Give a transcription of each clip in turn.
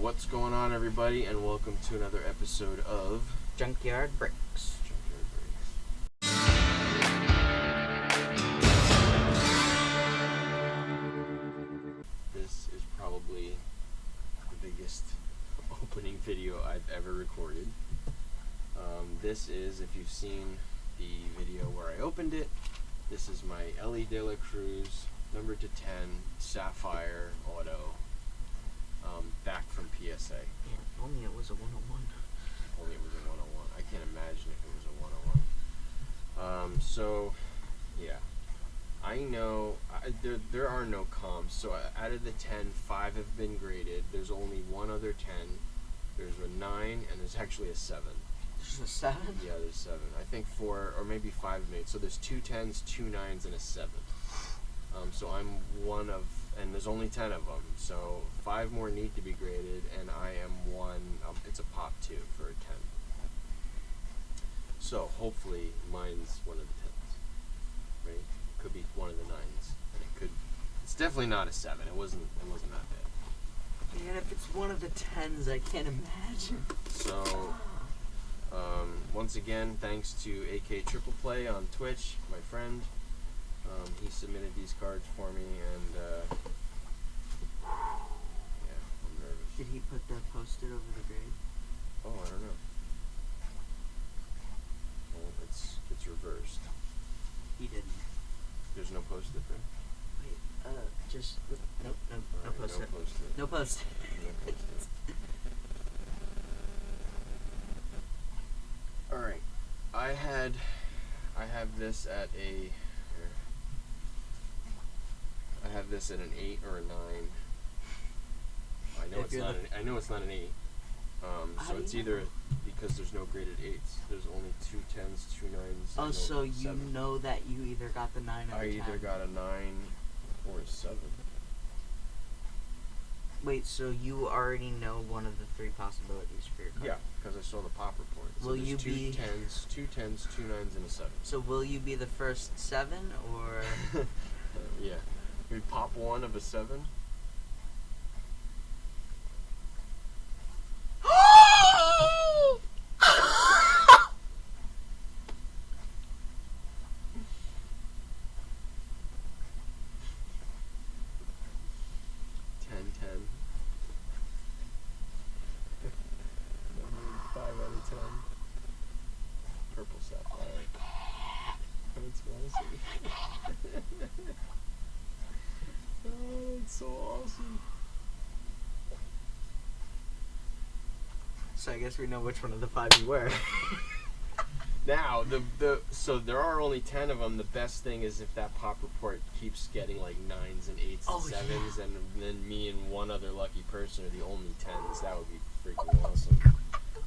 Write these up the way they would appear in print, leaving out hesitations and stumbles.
What's going on, everybody, and welcome to another episode of Junkyard Breaks. Junkyard Breaks. This is probably the biggest opening video I've ever recorded. This is, if you've seen the video where I opened it, this is my Elly Cruz number to 10 Sapphire auto. Back from PSA. Yeah, if only it was a 101. Only it was a 101. I can't imagine if it was a 101. So, yeah. I know there are no comps. So out of the 10, 5 have been graded. There's only one other 10. There's a 9, and there's actually a 7. There's a 7? Yeah, there's 7. I think 4 or maybe 5 made. So there's 2 10s, 2 9s, and a 7. So I'm one of, and there's only 10 of them. So 5 more need to be graded, and I am one. It's a pop 2 for a 10. So hopefully mine's one of the 10s, right? Could be one of the 9s, and it could. It's definitely not a 7. It wasn't that bad. Man, if it's one of the 10s, I can't imagine. So once again, thanks to AK Triple Play on Twitch, my friend. He submitted these cards for me, and yeah, I'm nervous. Did he put the post-it over the grade? Oh, I don't know. Well, it's reversed. He didn't. There's no post-it there. Wait, just nope, no Alright, post-it. No post-it. No post-it. No post-it. All right, I have this at a. I have this at an 8 or a 9. I know it's not an 8. So it's either because there's no graded 8s. There's only 2 10s, 2 9s. Oh, so you 7. know that you either got the 9 or the 10. I either got a 9 or a 7. Wait, so you already know one of the 3 possibilities for your card? Yeah, because I saw the pop report. So Will you be 2 10s, 2 9s, and a 7. So will you be the first 7 or? Yeah. We pop 1 of a 7. Five out of 10. Purple Sapphire. That's awesome. Oh, it's so awesome. So I guess we know which one of the 5 you were. Now, so there are only 10 of them. The best thing is if that pop report keeps getting like 9s and 8s and 7s, and then me and one other lucky person are the only 10s. That would be freaking awesome.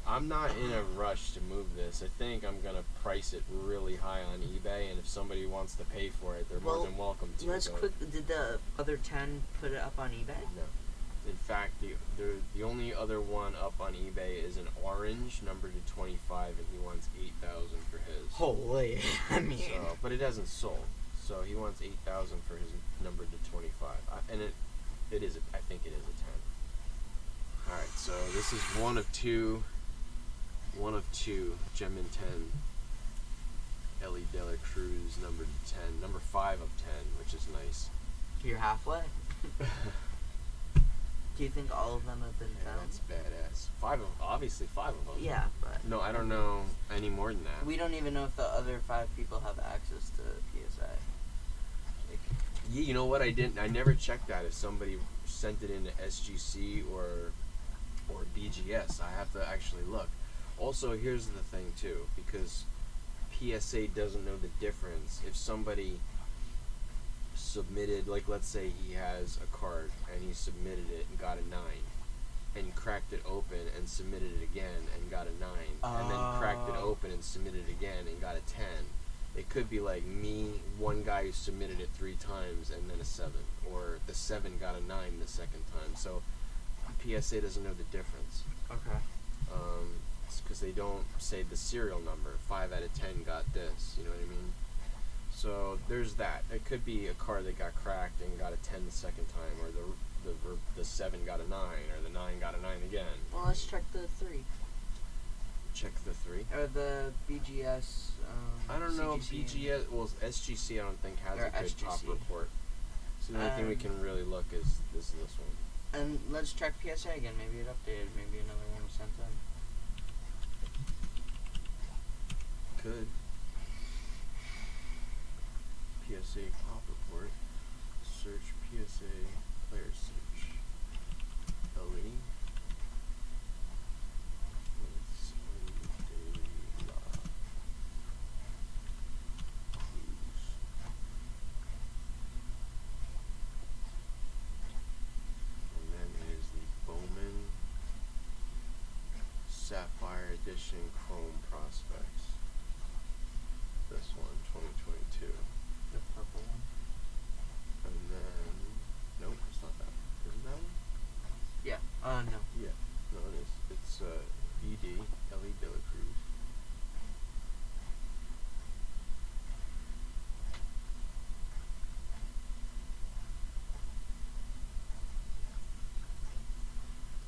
I'm not in a rush to move this. I think I'm going to price it really high on eBay, and if somebody wants to pay for it, they're more than welcome to. Did the other 10 put it up on eBay? No. In fact, the only other one up on eBay is an orange, numbered to 25, and he wants 8,000 for his. Holy, I mean. So, but it hasn't sold, so he wants 8,000 for his numbered to 25, and it is. I think it is a 10. All right, so this is one of two Gem in 10. Elly Cruz, numbered to 10, number 5 of 10, which is nice. You're halfway. Do you think all of them have been Yeah, found? that's badass. Obviously 5 of them. Yeah, but No, I don't know any more than that. we don't even know if the other 5 people have access to PSA. Yeah, you know what? I never checked that if somebody sent it into SGC or BGS. I have to actually look. Also, here's the thing too, because PSA doesn't know the difference. If somebody submitted, like let's say he has a card and he submitted it and got a 9 and cracked it open and submitted it again and got a 9 and then cracked it open and submitted it again and got a 10, it could be like me, one guy who submitted it 3 times and then a 7, or the 7 got a 9 the second time. So PSA doesn't know the difference. Okay. Because they don't say the serial number. 5 out of 10 got this, you know what I mean? So there's that. It could be a card that got cracked and got a 10 the second time, or the 7 got a 9, or the 9 got a 9 again. Well, let's check the 3. Check the 3. Or the BGS. I don't know. CGC. BGS. Well, SGC I don't think has Or a good top SGC. report. So the only thing we can really look is this one. And let's check PSA again. Maybe it updated. Maybe another one was sent in. Could. PSA pop report. Search PSA player search. Elly. Let's daily log. Cruz. And then is the Bowman Sapphire Edition Chrome Prospects. This one, 2022. The purple one. And then, nope, it's not that one. Is it that one? Yeah. No. Yeah, no, it is. It's ED, Elly Cruz.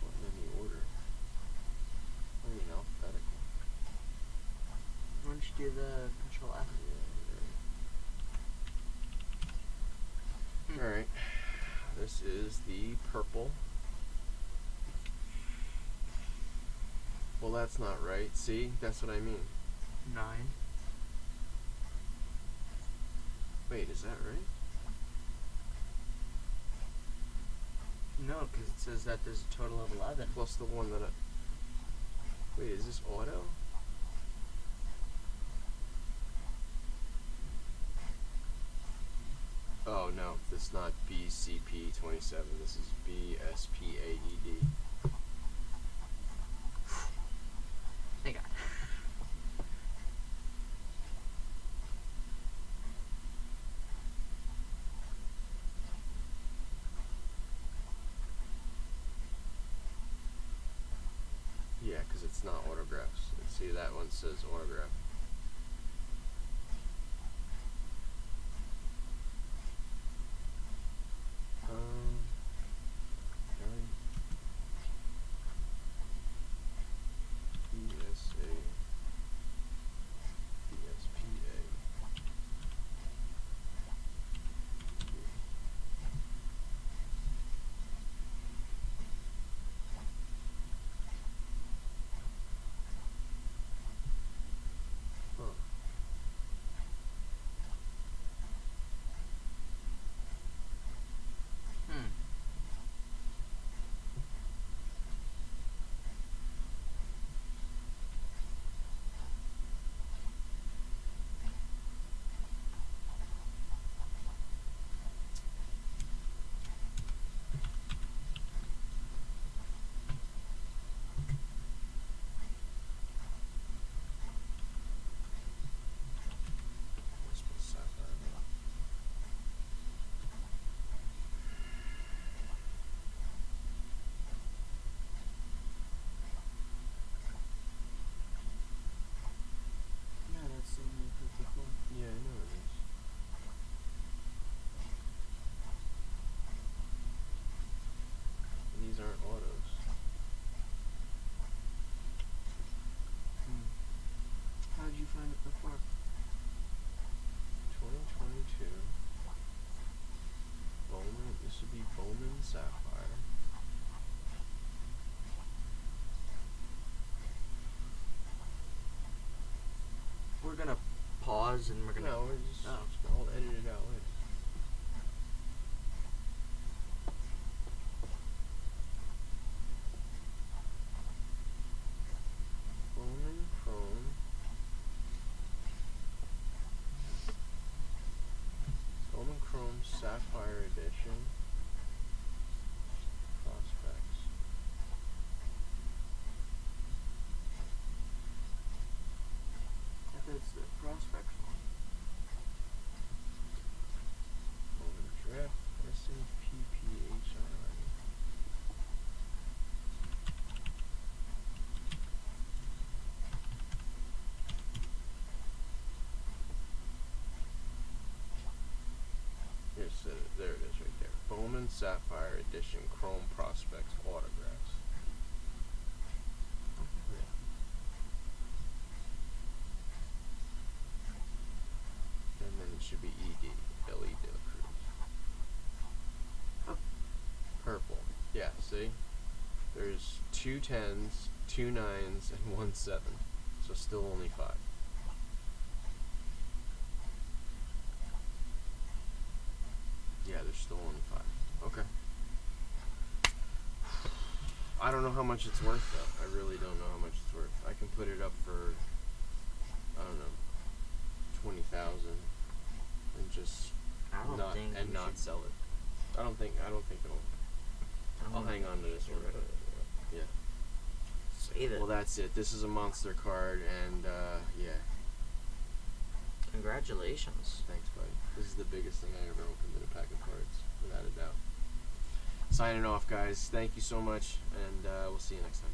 Not in any order. I mean, alphabetical. Why don't you do the Control F? Yeah, alright. This is the purple. Well, that's not right. See? That's what I mean. 9. Wait, is that right? No, because it says that there's a total of 11. Plus the one that I... Wait, is this auto? Oh no, this is not BCP27. This is BSPAED. Thank God. Yeah, because it's not autographs. Let's see, that one says autograph. Alright. BSA. BSPA. Huh. Let's put Sapphire on. No, that's the only purple one. Yeah, I know it is. And these aren't autos. How did you find it before? 2022. Bowman. This would be Bowman Sapphire. We're gonna pause and we're gonna. No, we're just Oh. I'll edit it out later. Bowman Chrome. Bowman Chrome Sapphire Edition. Prospects. I thought it's the prospects one. Bowman Draft. SAPPHII. Bowman Sapphire Edition Chrome Prospects autographs. And then it should be Elly Cruz. Purple. Yeah, see? There's 2 10s, 2 9s, and 1 7. So still only 5. Yeah, there's still only 5. Okay. I don't know how much it's worth though. I really don't know how much it's worth. I can put it up for, I don't know, 20,000 and just I don't not think and you not should. sell it. I don't think it'll. I'll hang on to this one. Yeah. Save it. Well, that's it. This is a monster card, and yeah. Congratulations. Thanks, buddy. This is the biggest thing I ever opened in a pack of cards, without a doubt. Signing off, guys. Thank you so much, and we'll see you next time.